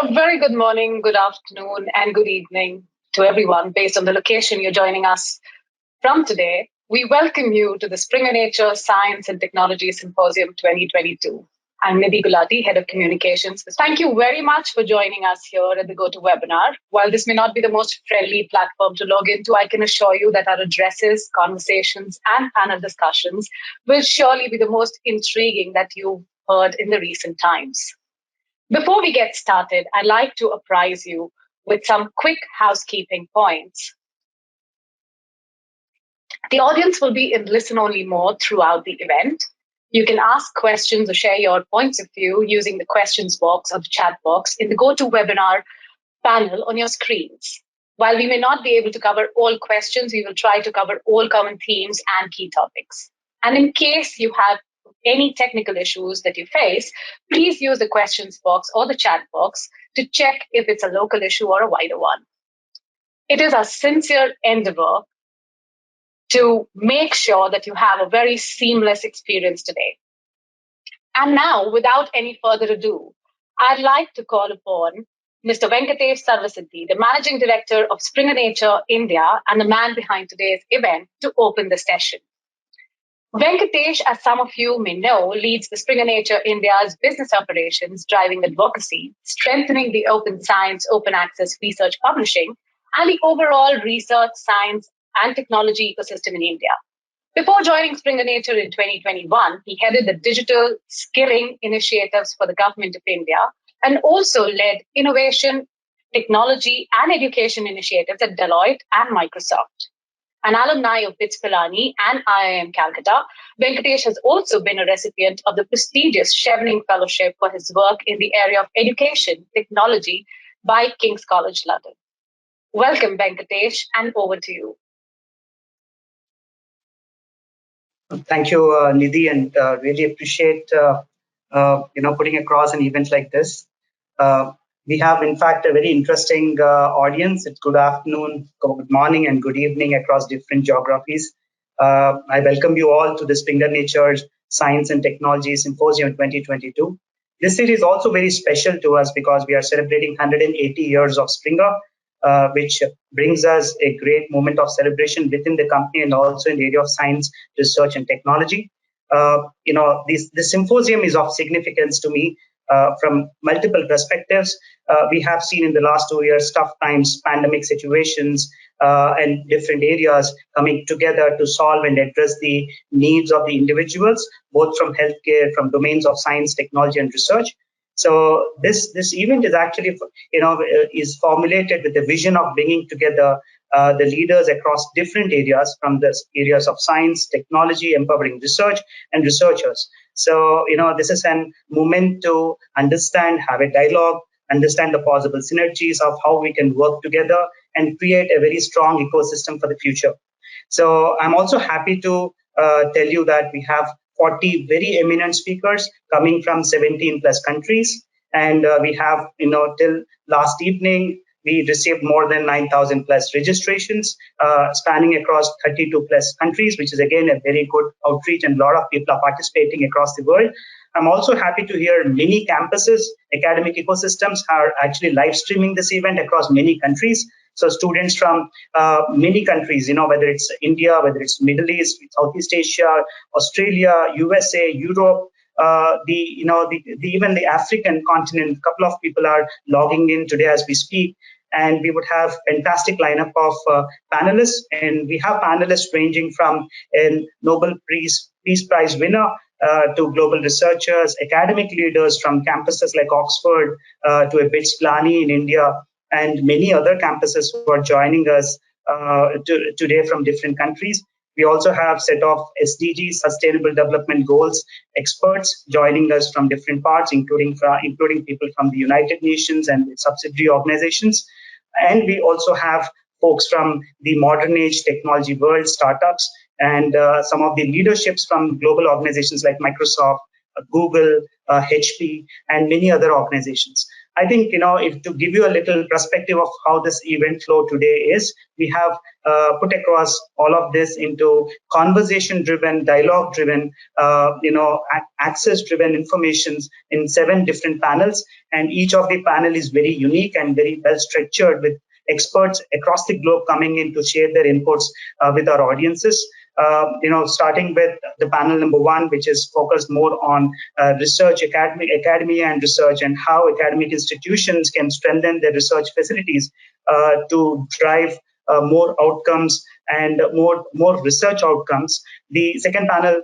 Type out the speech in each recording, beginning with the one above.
A very good morning, good afternoon, and good evening to everyone based on the location you're joining us from today. We welcome you to the Springer Nature Science and Technology Symposium 2022. I'm Nidhi Gulati, Head of Communications. Thank you very much for joining us here at the GoToWebinar. While this may not be the most friendly platform to log into, I can assure you that our addresses, conversations, and panel discussions will surely be the most intriguing that you've heard in the recent times. Before we get started, I'd like to apprise you with some quick housekeeping points. The audience will be in listen-only mode throughout the event. You can ask questions or share your points of view using the questions box or the chat box in the GoToWebinar panel on your screens. While we may not be able to cover all questions, we will try to cover all common themes and key topics. And in case you have any technical issues that you face, please use the questions box or the chat box to check if it's a local issue or a wider one. It is our sincere endeavor to make sure that you have a very seamless experience today. And now, without any further ado, I'd like to call upon Mr. Venkatesh Sarvasiddhi, the Managing Director of Springer Nature India and the man behind today's event, to open the session. Venkatesh, as some of you may know, leads the Springer Nature India's business operations, driving advocacy, strengthening the open science, open access research publishing, and the overall research, science, and technology ecosystem in India. Before joining Springer Nature in 2021, he headed the digital skilling initiatives for the Government of India and also led innovation, technology, and education initiatives at Deloitte and Microsoft. An alumni of BITS Pilani and IIM Calcutta, Venkatesh has also been a recipient of the prestigious Chevening Fellowship for his work in the area of education technology by King's College London. Welcome, Venkatesh, and over to you. Thank you, Nidhi, and really appreciate putting across an event like this. We have, in fact, a very interesting audience. It's good afternoon, good morning, and good evening across different geographies. I welcome you all to the Springer Nature Science and Technology Symposium 2022. This year is also very special to us because we are celebrating 180 years of Springer, which brings us a great moment of celebration within the company and also in the area of science, research, and technology. This symposium is of significance to me from multiple perspectives. We have seen in the last 2 years tough times, pandemic situations, and different areas coming together to solve and address the needs of the individuals, both from healthcare, from domains of science, technology, and research. So this event is actually, is formulated with the vision of bringing together the leaders across different areas, from the areas of science, technology, empowering research, and researchers. So, this is a moment to understand, have a dialogue, understand the possible synergies of how we can work together and create a very strong ecosystem for the future. So I'm also happy to tell you that we have 40 very eminent speakers coming from 17 plus countries. And we have, till last evening, we received more than 9,000 plus registrations spanning across 32 plus countries, which is again a very good outreach, and a lot of people are participating across the world. I'm also happy to hear many campuses, academic ecosystems are actually live streaming this event across many countries. So students from many countries, whether it's India, whether it's Middle East, Southeast Asia, Australia, USA, Europe, even the African continent, a couple of people are logging in today as we speak. And we would have fantastic lineup of panelists. And we have panelists ranging from a Nobel Peace Prize winner to global researchers, academic leaders from campuses like Oxford to a BITS Pilani in India, and many other campuses who are joining us today from different countries. We also have set of SDGs, Sustainable Development Goals experts joining us from different parts, including people from the United Nations and its subsidiary organizations. And we also have folks from the modern age technology world, startups, and some of the leaderships from global organizations like Microsoft, Google, HP, and many other organizations. I think, if to give you a little perspective of how this event flow today is, we have put across all of this into conversation-driven, dialogue-driven, access-driven informations in 7 different panels, and each of the panel is very unique and very well structured with experts across the globe coming in to share their inputs with our audiences. Starting with the panel number 1, which is focused more on research, academia and research, and how academic institutions can strengthen their research facilities to drive more outcomes and more research outcomes. The second panel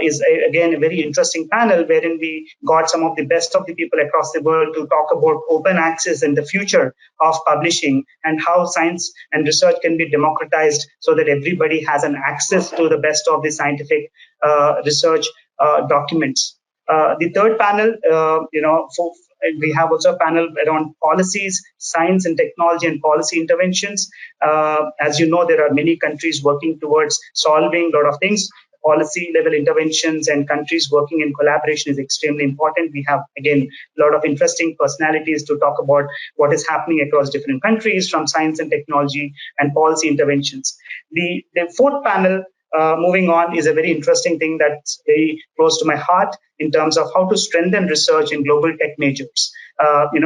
is again a very interesting panel wherein we got some of the best of the people across the world to talk about open access and the future of publishing and how science and research can be democratized so that everybody has an access to the best of the scientific research documents. The third panel, we have also a panel around policies, science and technology and policy interventions. As you know, there are many countries working towards solving a lot of things. Policy level interventions and countries working in collaboration is extremely important. We have, again, a lot of interesting personalities to talk about what is happening across different countries from science and technology and policy interventions. The fourth panel, moving on, is a very interesting thing that's very close to my heart in terms of how to strengthen research in global tech majors.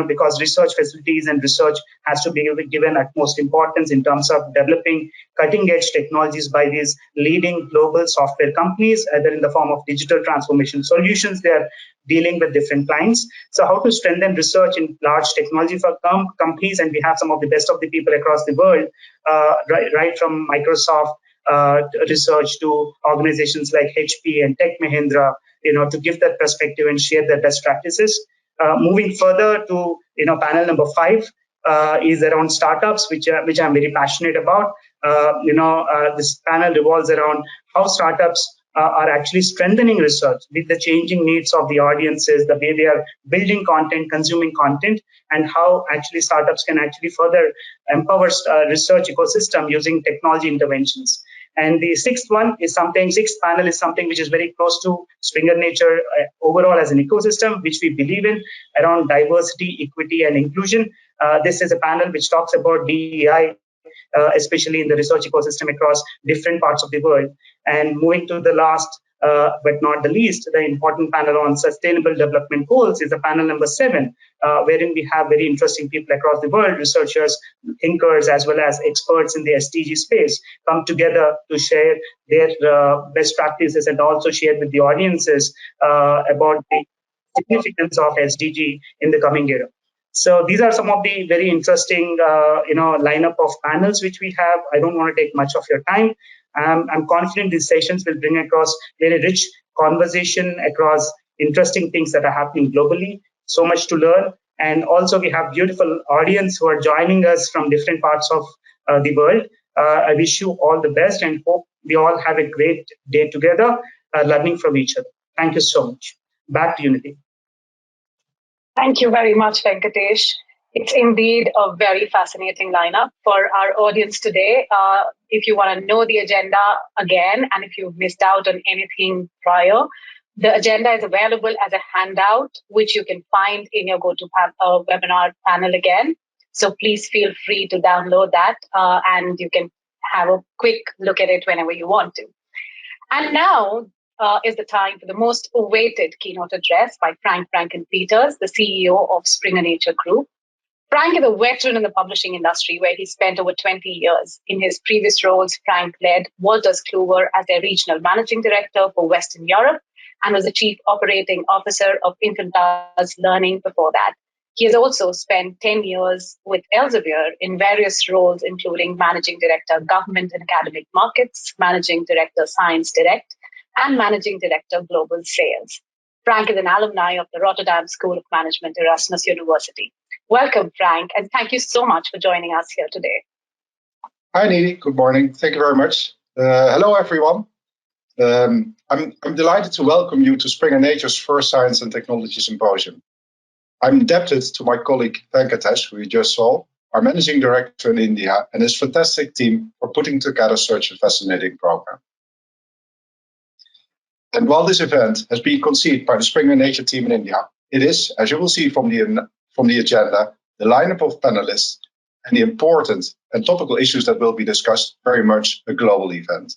Because research facilities and research has to be given utmost importance in terms of developing cutting edge technologies by these leading global software companies, either in the form of digital transformation solutions. They are dealing with different clients. So how to strengthen research in large technology companies, and we have some of the best of the people across the world, right from Microsoft research to organizations like HP and Tech Mahindra, to give that perspective and share their best practices. Moving further to panel number 5 is around startups, which I'm very passionate about. This panel revolves around how startups are actually strengthening research with the changing needs of the audiences, the way they are building content, consuming content, and how actually startups can actually further empower research ecosystem using technology interventions. And the sixth panel is something which is very close to Springer Nature overall as an ecosystem, which we believe in, around diversity, equity, and inclusion. This is a panel which talks about DEI, especially in the research ecosystem across different parts of the world. And moving to the last, but not the least, the important panel on sustainable development goals is the panel number 7, wherein we have very interesting people across the world, researchers, thinkers, as well as experts in the SDG space, come together to share their best practices and also share with the audiences about the significance of SDG in the coming era. So these are some of the very interesting, lineup of panels which we have. I don't want to take much of your time. I'm confident these sessions will bring across very rich conversation across interesting things that are happening globally. So much to learn. And also we have beautiful audience who are joining us from different parts of the world. I wish you all the best and hope we all have a great day together, learning from each other. Thank you so much. Back to you, Nidhi. Thank you very much, Venkatesh. It's indeed a very fascinating lineup for our audience today. If you want to know the agenda again, and if you've missed out on anything prior, the agenda is available as a handout, which you can find in your GoToWebinar panel again. So please feel free to download that, and you can have a quick look at it whenever you want to. And now is the time for the most awaited keynote address by Vrancken Peeters, the CEO of Springer Nature Group. Frank is a veteran in the publishing industry where he spent over 20 years. In his previous roles, Frank led Wolters Kluwer as their regional managing director for Western Europe and was the chief operating officer of Infantas Learning before that. He has also spent 10 years with Elsevier in various roles, including managing director, government and academic markets, managing director, Science Direct, and managing director, global sales. Frank is an alumni of the Rotterdam School of Management, Erasmus University. Welcome, Frank, and thank you so much for joining us here today. Hi, Nidhi. Good morning. Thank you very much. Hello, everyone. I'm delighted to welcome you to Springer Nature's first Science and Technology Symposium. I'm indebted to my colleague Venkatesh, who you just saw, our managing director in India, and his fantastic team for putting together such a fascinating program. And while this event has been conceived by the Springer Nature team in India, it is, as you will see from from the agenda, the lineup of panelists, and the important and topical issues that will be discussed, very much a global event.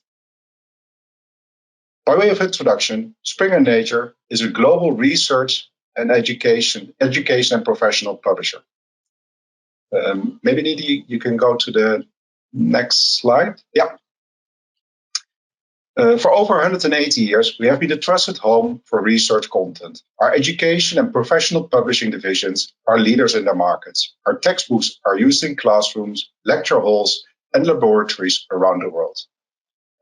By way of introduction, Springer Nature is a global research and education and professional publisher. Maybe Nidhi, you can go to the next slide. Yeah. For over 180 years, we have been a trusted home for research content. Our education and professional publishing divisions are leaders in their markets. Our textbooks are used in classrooms, lecture halls, and laboratories around the world.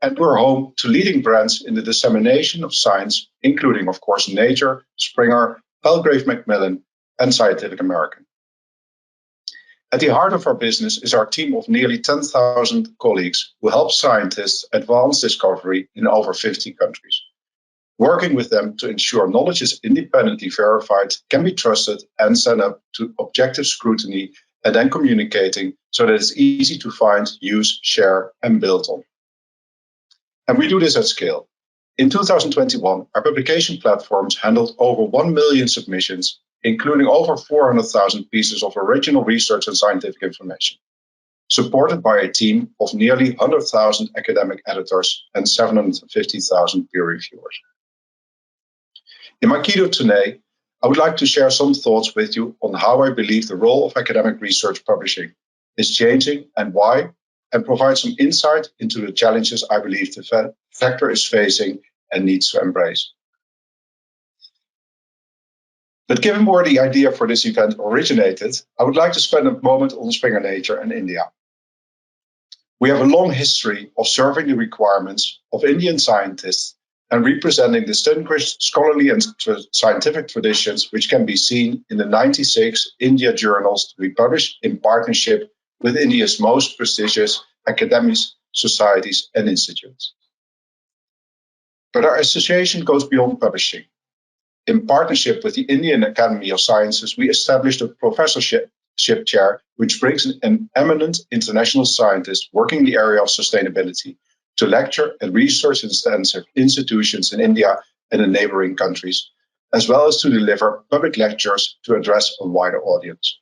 And we're home to leading brands in the dissemination of science, including, of course, Nature, Springer, Palgrave Macmillan, and Scientific American. At the heart of our business is our team of nearly 10,000 colleagues who help scientists advance discovery in over 50 countries. Working with them to ensure knowledge is independently verified, can be trusted, and sent up to objective scrutiny, and then communicating so that it's easy to find, use, share, and build on. And we do this at scale. In 2021, our publication platforms handled over 1 million submissions, including over 400,000 pieces of original research and scientific information, supported by a team of nearly 100,000 academic editors and 750,000 peer reviewers. In my keynote today, I would like to share some thoughts with you on how I believe the role of academic research publishing is changing and why, and provide some insight into the challenges I believe the sector is facing and needs to embrace. But given where the idea for this event originated, I would like to spend a moment on Springer Nature and India. We have a long history of serving the requirements of Indian scientists and representing distinguished scholarly and scientific traditions, which can be seen in the 96 India journals we publish in partnership with India's most prestigious academic societies and institutes. But our association goes beyond publishing. In partnership with the Indian Academy of Sciences, we established a professorship chair, which brings an eminent international scientist working in the area of sustainability to lecture at research-intensive institutions in India and in neighboring countries, as well as to deliver public lectures to address a wider audience.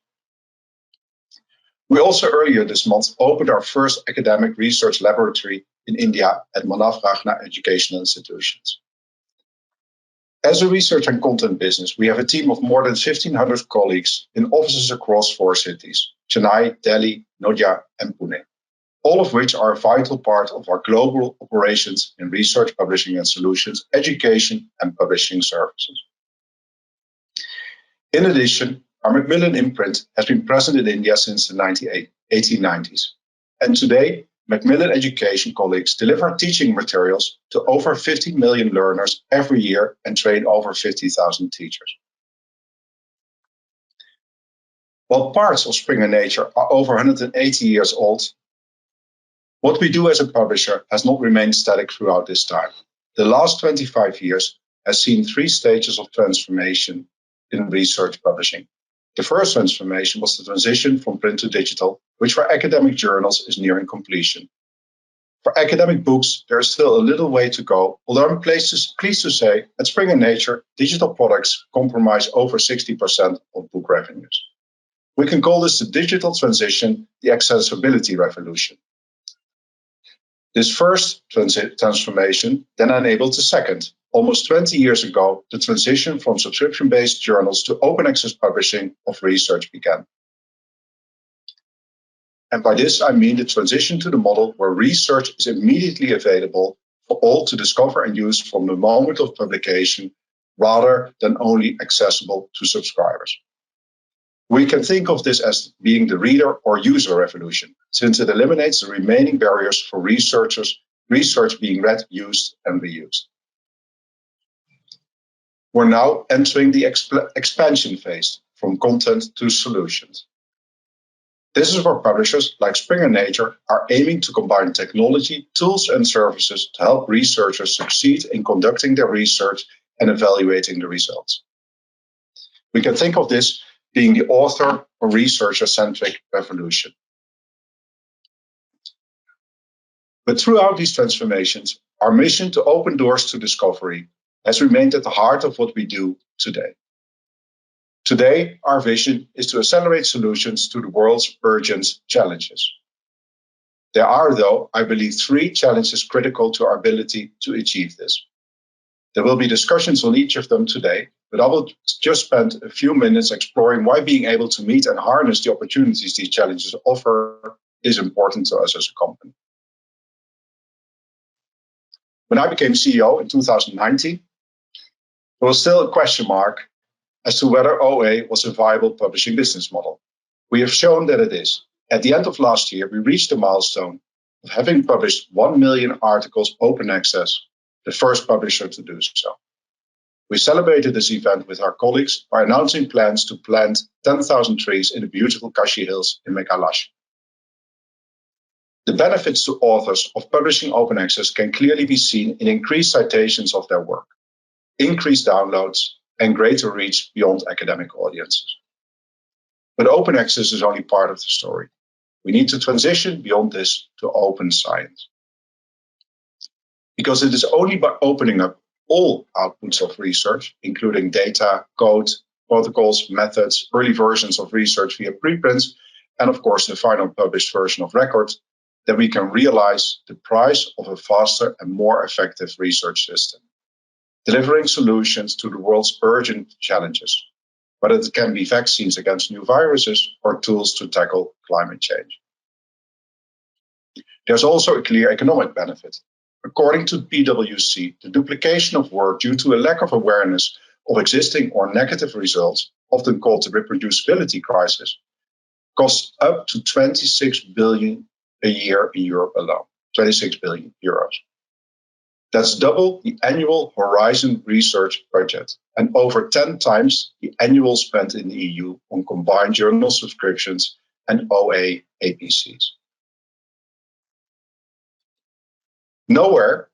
We also earlier this month opened our first academic research laboratory in India at Manav Ragna Educational Institutions. As a research and content business, we have a team of more than 1,500 colleagues in offices across 4 cities, Chennai, Delhi, Noida, and Pune, all of which are a vital part of our global operations in research, publishing and solutions, education, and publishing services. In addition, our Macmillan imprint has been present in India since the 1890s, and today, Macmillan Education colleagues deliver teaching materials to over 50 million learners every year and train over 50,000 teachers. While parts of Springer Nature are over 180 years old, what we do as a publisher has not remained static throughout this time. The last 25 years has seen 3 stages of transformation in research publishing. The first transformation was the transition from print to digital, which for academic journals is nearing completion. For academic books, there is still a little way to go, although I'm pleased to say at Springer Nature, digital products comprise over 60% of book revenues. We can call this the digital transition, the accessibility revolution. This first transformation then enabled the second. Almost 20 years ago, the transition from subscription-based journals to open access publishing of research began. And by this, I mean the transition to the model where research is immediately available for all to discover and use from the moment of publication, rather than only accessible to subscribers. We can think of this as being the reader or user revolution, since it eliminates the remaining barriers for research being read, used, and reused. We're now entering the expansion phase from content to solutions. This is where publishers like Springer Nature are aiming to combine technology, tools, and services to help researchers succeed in conducting their research and evaluating the results. We can think of this being the author or researcher-centric revolution. But throughout these transformations, our mission to open doors to discovery has remained at the heart of what we do today. Today, our vision is to accelerate solutions to the world's urgent challenges. There are, though, I believe, 3 challenges critical to our ability to achieve this. There will be discussions on each of them today, but I will just spend a few minutes exploring why being able to meet and harness the opportunities these challenges offer is important to us as a company. When I became CEO in 2019, there was still a question mark as to whether OA was a viable publishing business model. We have shown that it is. At the end of last year, we reached the milestone of having published 1 million articles open access, the first publisher to do so. We celebrated this event with our colleagues by announcing plans to plant 10,000 trees in the beautiful Kashi Hills in Meghalaya. The benefits to authors of publishing open access can clearly be seen in increased citations of their work, increased downloads, and greater reach beyond academic audiences. But open access is only part of the story. We need to transition beyond this to open science. Because it is only by opening up all outputs of research, including data, code, protocols, methods, early versions of research via preprints, and of course the final published version of records, that we can realize the price of a faster and more effective research system, delivering solutions to the world's urgent challenges, whether it can be vaccines against new viruses or tools to tackle climate change. There's also a clear economic benefit. According to PwC, the duplication of work due to a lack of awareness of existing or negative results, often called the reproducibility crisis, costs up to 26 billion a year in Europe alone, 26 billion euros. That's double the annual Horizon research budget and over 10 times the annual spend in the EU on combined journal subscriptions and OA APCs. Nowhere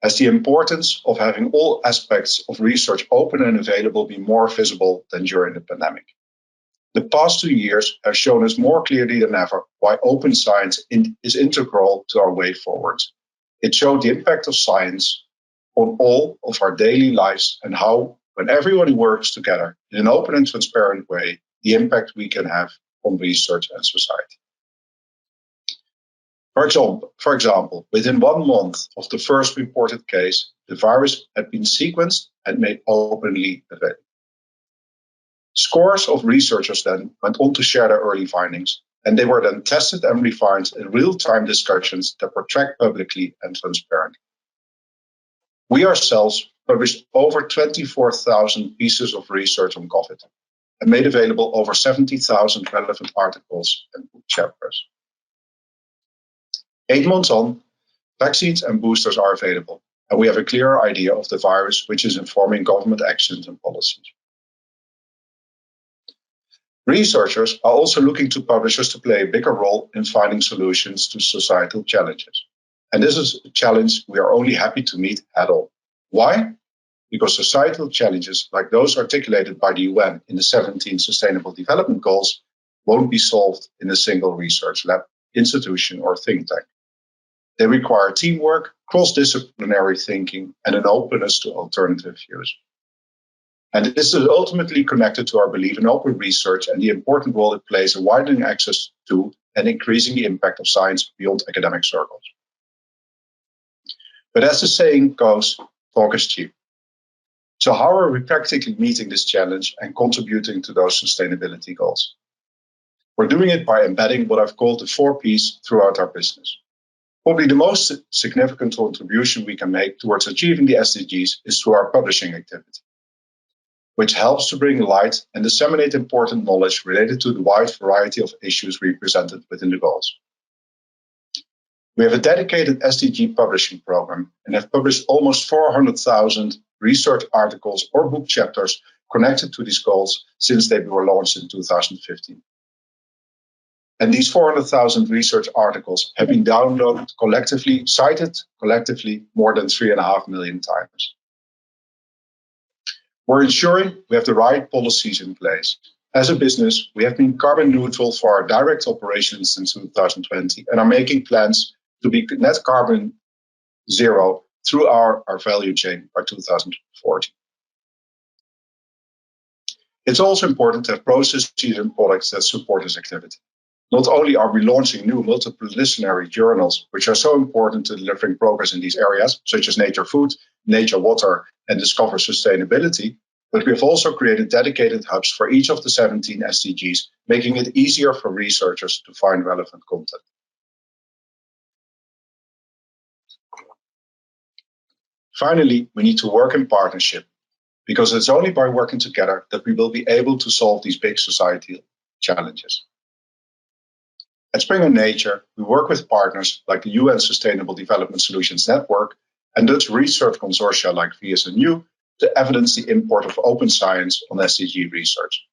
has the importance of having all aspects of research open and available been more visible than during the pandemic. The past 2 years have shown us more clearly than ever why open science is integral to our way forward. It showed the impact of science on all of our daily lives and how, when everyone works together in an open and transparent way, the impact we can have on research and society. For example, within 1 month of the first reported case, the virus had been sequenced and made openly available. Scores of researchers then went on to share their early findings, and they were then tested and refined in real-time discussions that were tracked publicly and transparently. We ourselves published over 24,000 pieces of research on COVID and made available over 70,000 relevant articles and book chapters. 8 months on, vaccines and boosters are available, and we have a clearer idea of the virus, which is informing government actions and policies. Researchers are also looking to publishers to play a bigger role in finding solutions to societal challenges. And this is a challenge we are only happy to meet head on. Why? Because societal challenges like those articulated by the UN in the 17 Sustainable Development Goals won't be solved in a single research lab, institution, or think tank. They require teamwork, cross-disciplinary thinking, and an openness to alternative views. And this is ultimately connected to our belief in open research and the important role it plays in widening access to and increasing the impact of science beyond academic circles. But as the saying goes, talk is cheap. So how are we practically meeting this challenge and contributing to those sustainability goals? We're doing it by embedding what I've called the 4 Ps throughout our business. Probably the most significant contribution we can make towards achieving the SDGs is through our publishing activity, which helps to bring light and disseminate important knowledge related to the wide variety of issues represented within the goals. We have a dedicated SDG publishing program and have published almost 400,000 research articles or book chapters connected to these goals since they were launched in 2015. And these 400,000 research articles have been downloaded cited collectively more than 3.5 million times. We're ensuring we have the right policies in place. As a business, we have been carbon neutral for our direct operations since 2020 and are making plans to be net carbon zero through our value chain by 2040. It's also important to have processes and products that support this activity. Not only are we launching new multidisciplinary journals, which are so important to delivering progress in these areas, such as Nature Food, Nature Water, and Discover Sustainability, but we have also created dedicated hubs for each of the 17 SDGs, making it easier for researchers to find relevant content. Finally, we need to work in partnership, because it's only by working together that we will be able to solve these big societal challenges. At Springer Nature, we work with partners like the UN Sustainable Development Solutions Network and Dutch research consortia like VSNU to evidence the import of open science on SDG research.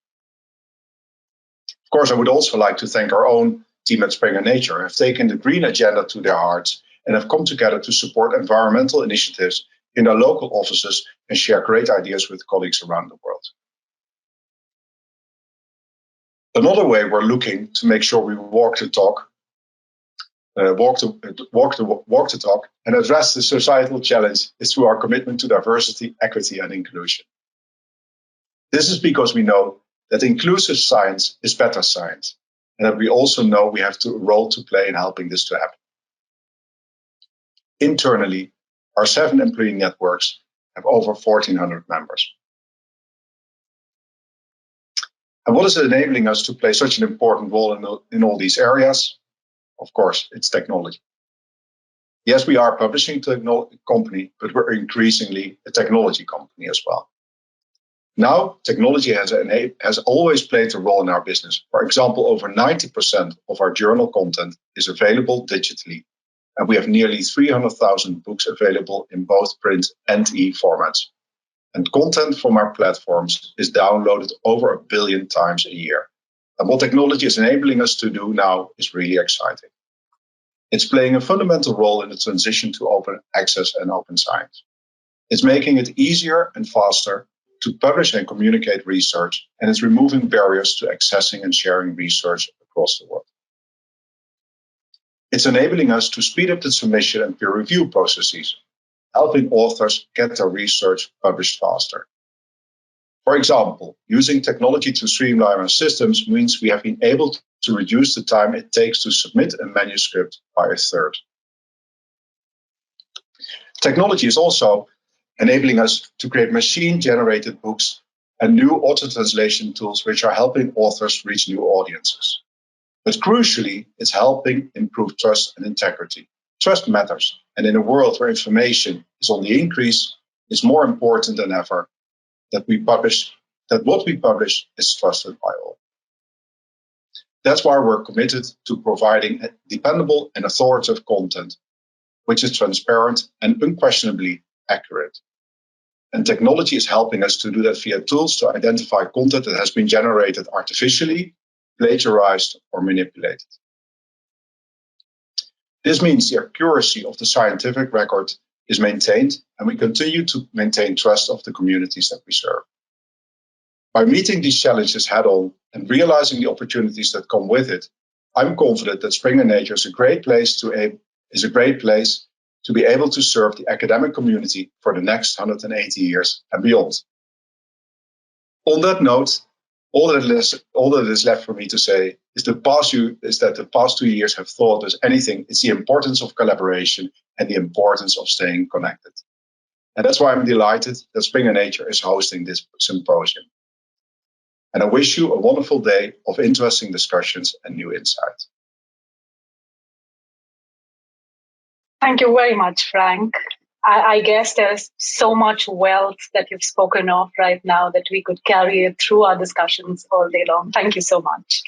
Of course, I would also like to thank our own team at Springer Nature, who have taken the green agenda to their hearts and have come together to support environmental initiatives in their local offices and share great ideas with colleagues around the world. Another way we're looking to make sure we walk the talk and address the societal challenge is through our commitment to diversity, equity, and inclusion. This is because we know that inclusive science is better science, and that we also know we have a role to play in helping this to happen. Internally, our 7 employee networks have over 1,400 members. And what is enabling us to play such an important role in all these areas? Of course, it's technology. Yes, we are a publishing company, but we're increasingly a technology company as well. Now, technology has always played a role in our business. For example, over 90% of our journal content is available digitally, and we have nearly 300,000 books available in both print and e-formats. And content from our platforms is downloaded over 1 billion times a year. And what technology is enabling us to do now is really exciting. It's playing a fundamental role in the transition to open access and open science. It's making it easier and faster to publish and communicate research, and it's removing barriers to accessing and sharing research across the world. It's enabling us to speed up the submission and peer review processes, helping authors get their research published faster. For example, using technology to streamline our systems means we have been able to reduce the time it takes to submit a manuscript by 1/3. Technology is also enabling us to create machine-generated books and new auto-translation tools which are helping authors reach new audiences. But crucially, it's helping improve trust and integrity. Trust matters, and in a world where information is on the increase, it's more important than ever that what we publish is trusted by all. That's why we're committed to providing dependable and authoritative content, which is transparent and unquestionably accurate. And technology is helping us to do that via tools to identify content that has been generated artificially, plagiarized, or manipulated. This means the accuracy of the scientific record is maintained, and we continue to maintain trust of the communities that we serve. By meeting these challenges head-on and realizing the opportunities that come with it, I'm confident that Springer Nature is a great place to be able to serve the academic community for the next 180 years and beyond. On that note, all that is left for me to say is that the past 2 years have taught us anything. It's the importance of collaboration and the importance of staying connected. And that's why I'm delighted that Springer Nature is hosting this symposium. And I wish you a wonderful day of interesting discussions and new insights. Thank you very much, Frank. I guess there's so much wealth that you've spoken of right now that we could carry it through our discussions all day long. Thank you so much.